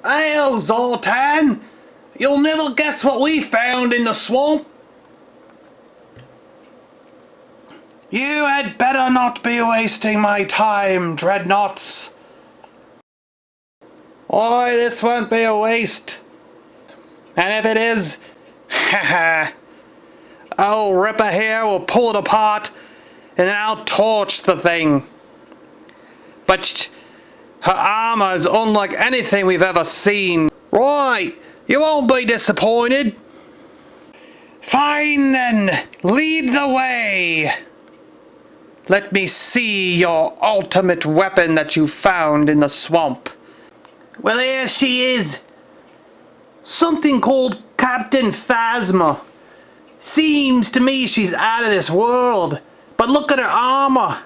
Hail, Zartan! You'll never guess what we found in the swamp. You had better not be wasting my time, Dreadnoks. Oi, this won't be a waste. And if it is, haha, old Ripper here will pull it apart and then I'll torch the thing. But her armor is unlike anything we've ever seen. Right, you won't be disappointed. Fine then, lead the way. Let me see your ultimate weapon that you found in the swamp. Well, here she is. Something called Captain Phasma. Seems to me she's out of this world. But look at her armor.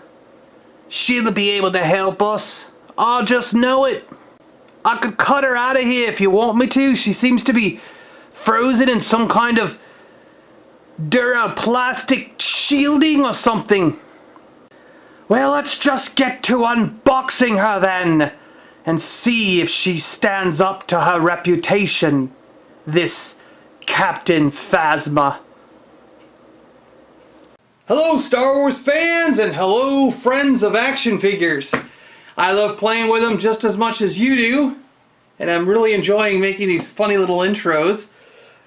She'll be able to help us. I just know it. I could cut her out of here if you want me to. She seems to be frozen in some kind of plastic shielding or something. Well, let's just get to unboxing her then, and see if she stands up to her reputation, this Captain Phasma. Hello Star Wars fans, and hello friends of action figures. I love playing with them just as much as you do, and I'm really enjoying making these funny little intros.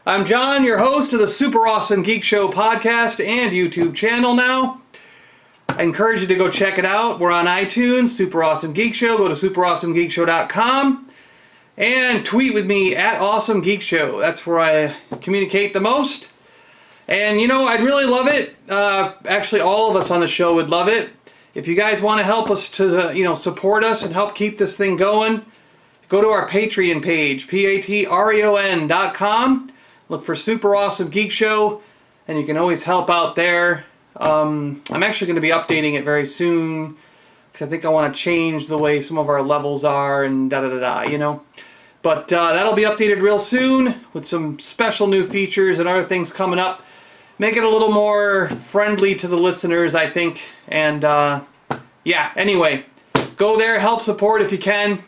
I'm John, your host of the Super Awesome Geek Show podcast and YouTube channel now. I encourage you to go check it out. We're on iTunes, Super Awesome Geek Show. Go to SuperAwesomeGeekShow.com and tweet with me at Awesome Geek Show. That's where I communicate the most. And you know, I'd really love it. Actually, all of us on the show would love it. If you guys want to help us to, support us and help keep this thing going, go to our Patreon page, patreon.com. Look for Super Awesome Geek Show, and you can always help out there. I'm actually going to be updating it very soon because I think I want to change the way some of our levels are and But that'll be updated real soon with some special new features and other things coming up. Make it a little more friendly to the listeners, I think. And yeah, anyway, go there, help support if you can,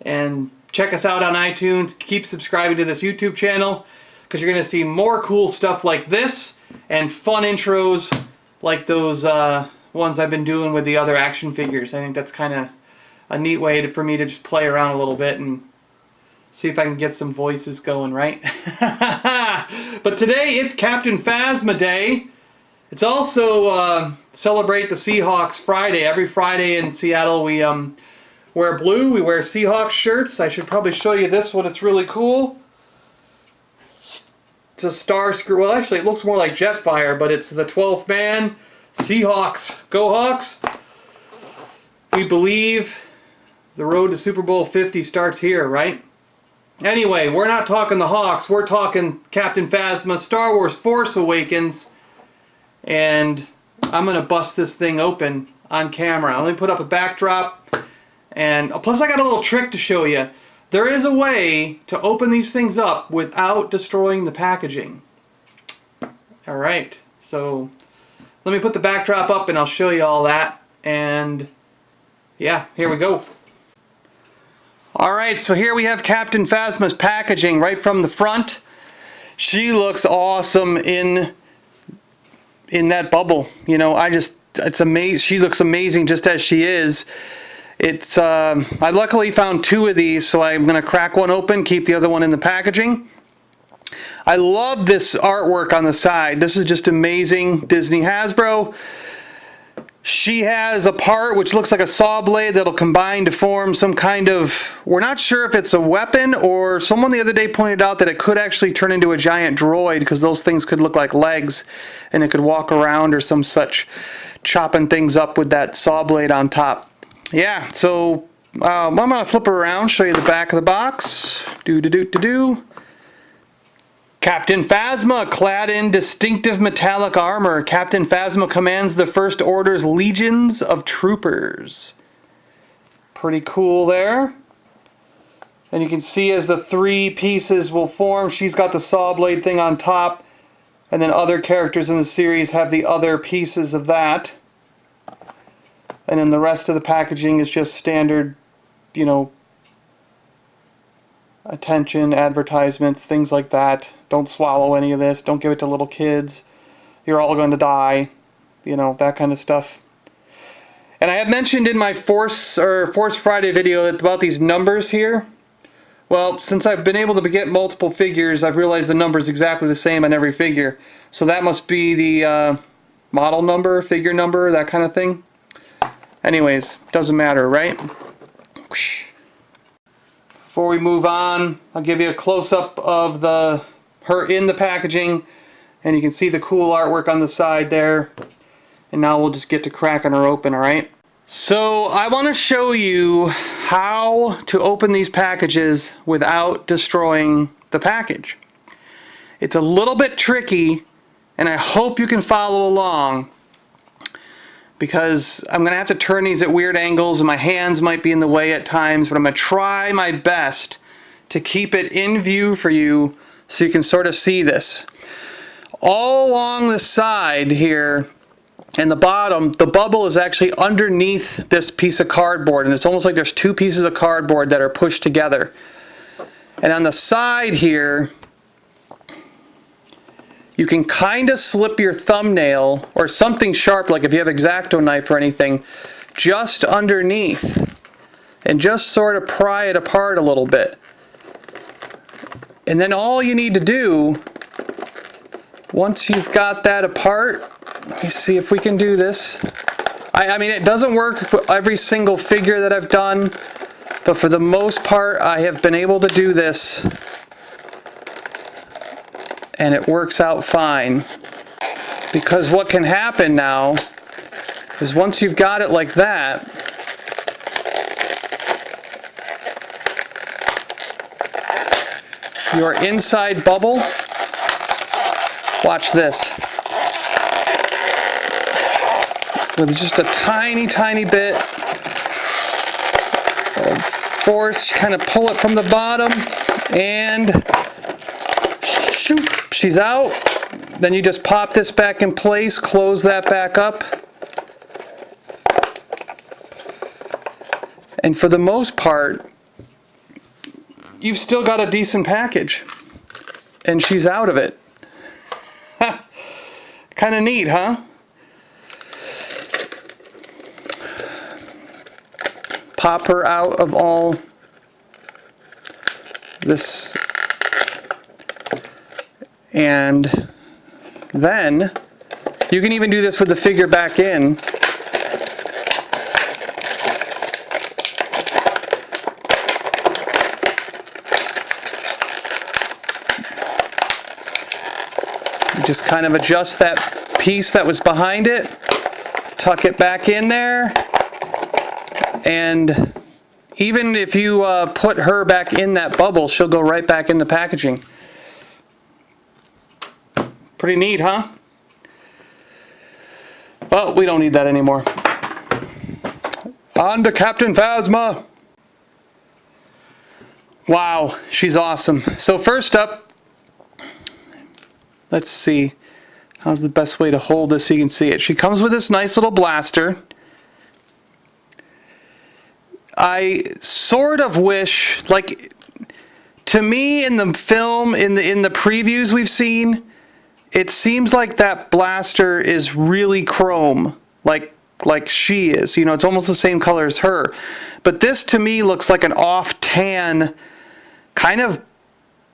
and check us out on iTunes. Keep subscribing to this YouTube channel because you're going to see more cool stuff like this and fun intros like those ones I've been doing with the other action figures. I think that's kind of a neat way for me to just play around a little bit and see if I can get some voices going, right? But today it's Captain Phasma Day. It's also celebrate the Seahawks Friday. Every Friday in Seattle we wear blue. We wear Seahawks shirts. I should probably show you this one. It's really cool. It's a star screw. Well, actually, it looks more like Jetfire, but it's the 12th man. Seahawks. Go Hawks. We believe the road to Super Bowl 50 starts here, right? Anyway, we're not talking the Hawks. We're talking Captain Phasma, Star Wars Force Awakens. And I'm going to bust this thing open on camera. Let me put up a backdrop. And plus, I got a little trick to show you. There is a way to open these things up without destroying the packaging. Alright, so let me put the backdrop up and I'll show you all that. And yeah, here we go. Alright, so here we have Captain Phasma's packaging right from the front. She looks awesome in that bubble. It's amazing. She looks amazing just as she is. It's I luckily found two of these, so I'm going to crack one open, keep the other one in the packaging. I love this artwork on the side. This is just amazing. Disney Hasbro. She has a part which looks like a saw blade that'll combine to form some kind of, we're not sure if it's a weapon, or someone the other day pointed out that it could actually turn into a giant droid because those things could look like legs and it could walk around or some such, chopping things up with that saw blade on top. Yeah, so I'm going to flip her around, show you the back of the box. Captain Phasma, clad in distinctive metallic armor. Captain Phasma commands the First Order's legions of troopers. Pretty cool there. And you can see as the three pieces will form, she's got the saw blade thing on top, and then other characters in the series have the other pieces of that. And then the rest of the packaging is just standard, attention, advertisements, things like that. Don't swallow any of this. Don't give it to little kids. You're all going to die. You know, that kind of stuff. And I have mentioned in my Force Friday video about these numbers here. Well, since I've been able to get multiple figures, I've realized the number is exactly the same on every figure. So that must be the model number, figure number, that kind of thing. Anyways, doesn't matter, right? Before we move on, I'll give you a close-up of her in the packaging, and you can see the cool artwork on the side there. And now we'll just get to cracking her open, alright? So I want to show you how to open these packages without destroying the package. It's a little bit tricky, and I hope you can follow along, because I'm going to have to turn these at weird angles and my hands might be in the way at times, but I'm going to try my best to keep it in view for you so you can sort of see this. All along the side here and the bottom, the bubble is actually underneath this piece of cardboard, and it's almost like there's two pieces of cardboard that are pushed together. And on the side here, you can kind of slip your thumbnail or something sharp, like if you have X-Acto knife or anything, just underneath and just sort of pry it apart a little bit. And then all you need to do, once you've got that apart, let me see if we can do this. I mean, it doesn't work for every single figure that I've done, but for the most part, I have been able to do this. And it works out fine, because what can happen now is once you've got it like that, your inside bubble, watch this, with just a tiny bit of force, kind of pull it from the bottom and shoot. She's out. Then you just pop this back in place, close that back up. And for the most part, you've still got a decent package. And she's out of it. Kind of neat, huh? Pop her out of all this. And then you can even do this with the figure back in. You just kind of adjust that piece that was behind it, tuck it back in there, and even if you put her back in that bubble, she'll go right back in the packaging. Pretty neat, huh? Well, we don't need that anymore. On to Captain Phasma. Wow, she's awesome. So first up, let's see. How's the best way to hold this so you can see it? She comes with this nice little blaster. I sort of wish, like, to me in the film, in the previews we've seen, it seems like that blaster is really chrome, like she is. You know, it's almost the same color as her. But this to me looks like an off tan, kind of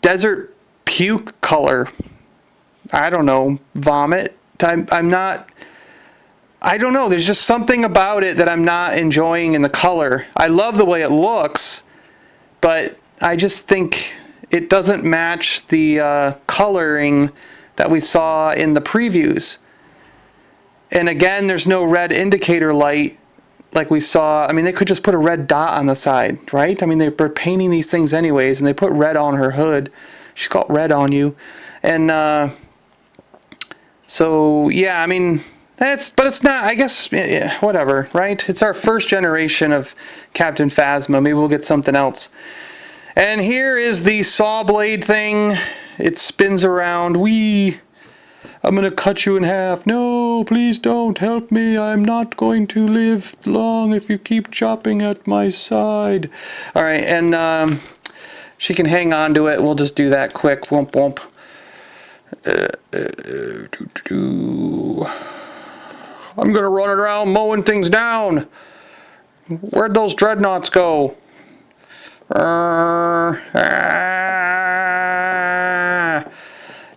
desert puke color. I don't know, vomit. I'm not, I don't know, there's just something about it that I'm not enjoying in the color. I love the way it looks, but I just think it doesn't match the coloring that we saw in the previews. And again, there's no red indicator light like we saw. I mean, they could just put a red dot on the side, right? I mean, they're painting these things anyways, and they put red on her hood. She's got red on you. And so, yeah, I mean, but it's not, I guess, yeah, whatever, right? It's our first generation of Captain Phasma. Maybe we'll get something else. And here is the saw blade thing. It spins around. I'm going to cut you in half. No, please don't help me. I'm not going to live long if you keep chopping at my side. All right, and she can hang on to it. We'll just do that quick. Whoomp, whoomp. I'm gonna run around mowing things down. Where'd those dreadnoughts go?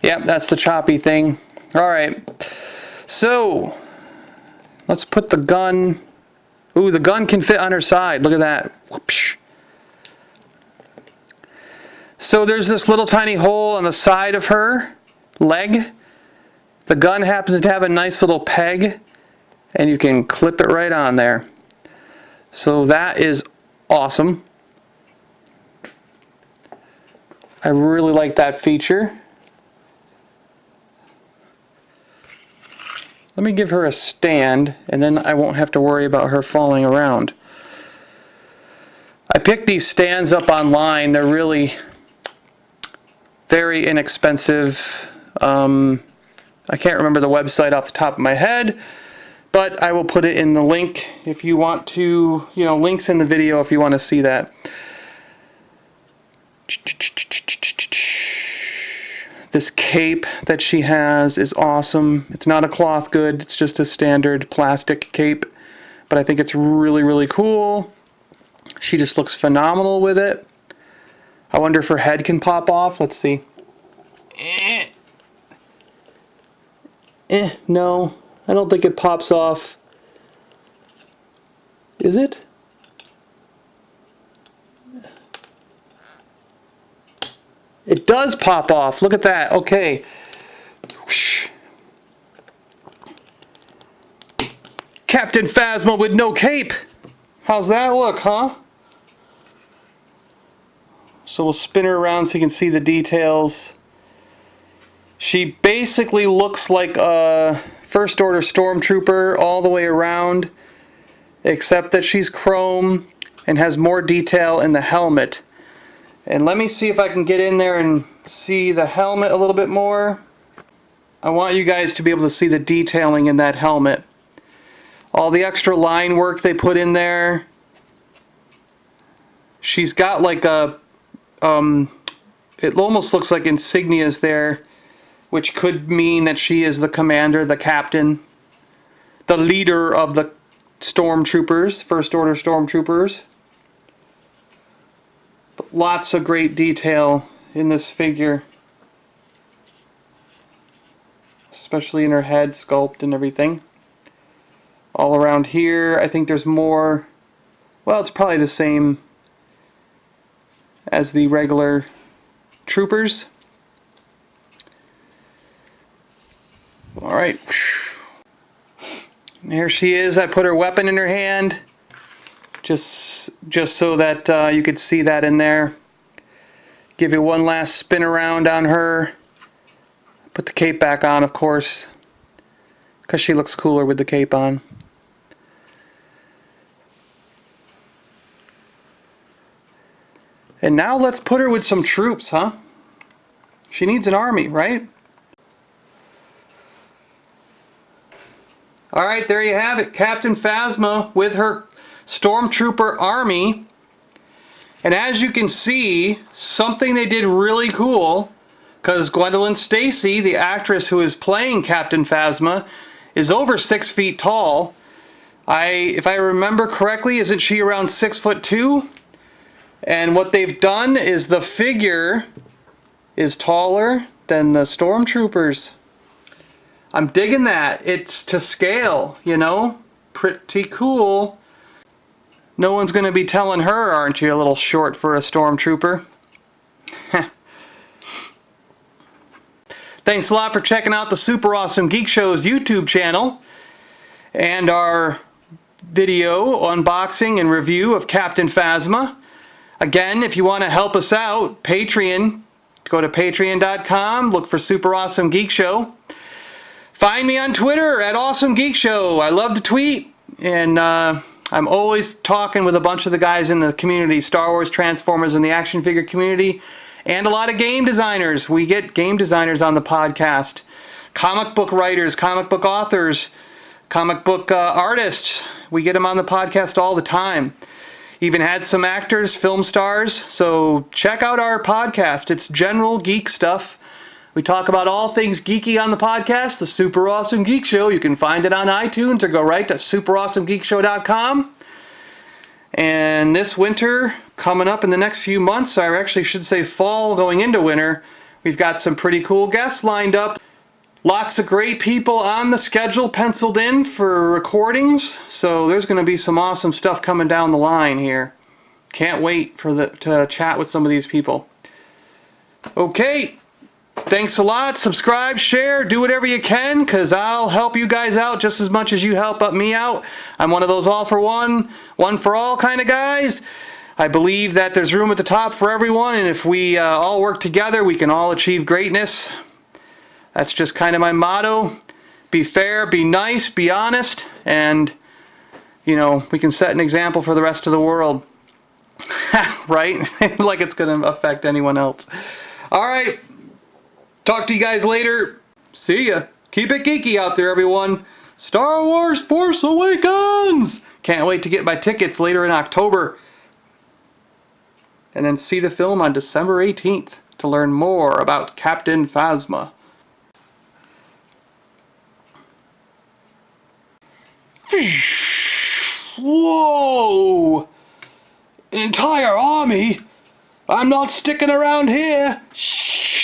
Yep, that's the choppy thing. Alright, so let's put the gun. Ooh, the gun can fit on her side. Look at that. Whoopsh. So there's this little tiny hole on the side of her leg. The gun happens to have a nice little peg, and you can clip it right on there. So that is awesome. I really like that feature. Let me give her a stand, and then I won't have to worry about her falling around. I picked these stands up online. They're really very inexpensive. I can't remember the website off the top of my head, but I will put it in the link if you want to, links in the video if you want to see that. This cape that she has is awesome. It's not a cloth good, it's just a standard plastic cape, but I think it's really, really cool. She just looks phenomenal with it. I wonder if her head can pop off. Let's see. No, I don't think it pops off. Is it? It does pop off. Look at that. Okay. Whoosh. Captain Phasma with no cape. How's that look, huh? So we'll spin her around so you can see the details. She basically looks like a First Order Stormtrooper all the way around, except that she's chrome and has more detail in the helmet. And let me see if I can get in there and see the helmet a little bit more. I want you guys to be able to see the detailing in that helmet. All the extra line work they put in there. She's got like a, it almost looks like insignias there, which could mean that she is the commander, the captain, the leader of the stormtroopers, First Order stormtroopers. But lots of great detail in this figure, especially in her head sculpt and everything. All around here, I think there's more. Well, it's probably the same as the regular troopers. Alright. Here she is. I put her weapon in her hand. Just so that you could see that in there. Give you one last spin around on her. Put the cape back on, of course, because she looks cooler with the cape on. And now let's put her with some troops, huh? She needs an army, right? Alright, there you have it. Captain Phasma with her Stormtrooper army. And as you can see, something they did really cool, because Gwendolyn Stacy, the actress who is playing Captain Phasma, is over 6 feet tall. If I remember correctly, isn't she around 6'2"? And what they've done is the figure is taller than the Stormtroopers. I'm digging that. It's to scale, Pretty cool. No one's going to be telling her, aren't you a little short for a stormtrooper? Thanks a lot for checking out the Super Awesome Geek Show's YouTube channel and our video unboxing and review of Captain Phasma. Again, if you want to help us out, Patreon, go to patreon.com, look for Super Awesome Geek Show. Find me on Twitter at Awesome Geek Show. I love to tweet, and I'm always talking with a bunch of the guys in the community, Star Wars, Transformers, and the action figure community, and a lot of game designers. We get game designers on the podcast, comic book writers, comic book authors, comic book artists. We get them on the podcast all the time. Even had some actors, film stars. So check out our podcast. It's general geek stuff. We talk about all things geeky on the podcast, the Super Awesome Geek Show. You can find it on iTunes or go right to SuperAwesomeGeekShow.com. And this winter, coming up in the next few months, I actually should say fall going into winter, we've got some pretty cool guests lined up. Lots of great people on the schedule penciled in for recordings, so there's going to be some awesome stuff coming down the line here. Can't wait to chat with some of these people. Okay, thanks a lot. Subscribe, share, do whatever you can, because I'll help you guys out just as much as you help me out. I'm one of those all for one, one for all kind of guys. I believe that there's room at the top for everyone, and if we all work together, we can all achieve greatness. That's just kind of my motto. Be fair, be nice, be honest, and, you know, we can set an example for the rest of the world. Right? Like it's going to affect anyone else. All right. Talk to you guys later. See ya. Keep it geeky out there, everyone. Star Wars Force Awakens! Can't wait to get my tickets later in October. And then see the film on December 18th to learn more about Captain Phasma. Whoa! An entire army? I'm not sticking around here. Shh.